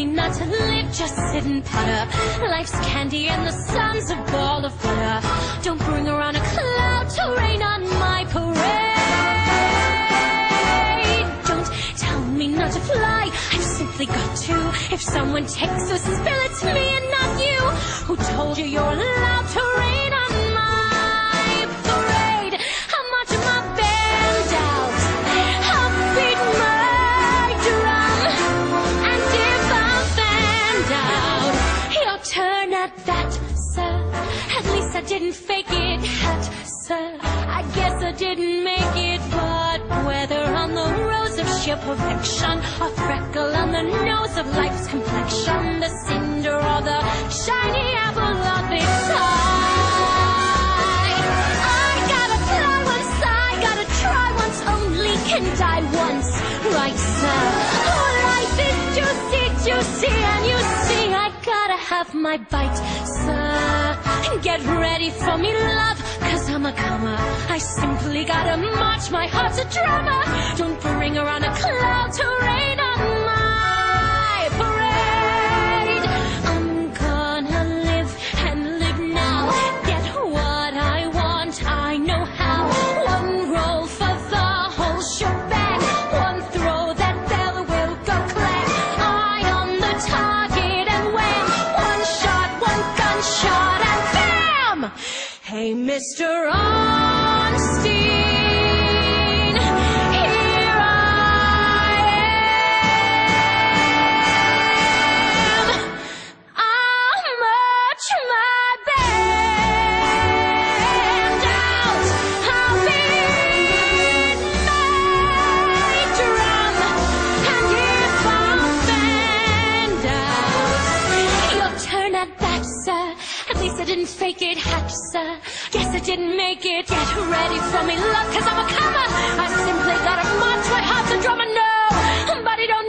me not to live, just sit and putter. Life's candy and the sun's a ball of butter. Don't bring around a cloud to rain on my parade. Don't tell me not to fly, I've simply got to. If someone takes this, spill it to me and not you. Who told you you're allowed to rain on my parade? I'll march my band out, I'll beat my drum, and if I'm fanned out, your turn at that, sir. At least I didn't fake it, hat, sir. I guess I didn't make it, but whether on the rose of sheer perfection, a freckle on the nose of life's complexion, the cinder or the shiny apple of its eye, I gotta fly once, I gotta try once, only can die once, right, sir? Oh, life is juicy, juicy, and you see I gotta have my bite, sir. Get ready for me, love, 'cause I'm a comer. I simply gotta march, my heart's a drama. Don't bring around a cloud to rain on my parade. I'm gonna live and live now, get what I want, I know how. One roll for the whole shebang, one throw, that bell will go clang. Eye on the target and wham, one shot, one gunshot, and bam! Hey, Mr. Ornstein, here I am. I'll march my band out, I'll beat my drum, and if I'm fanned out, your turn at bat, sir. At least I didn't fake it, hat, sir. Guess I didn't make it. Get ready for me, love, 'cause I'm a comer. I simply gotta march, my heart's a drummer, no. But it don't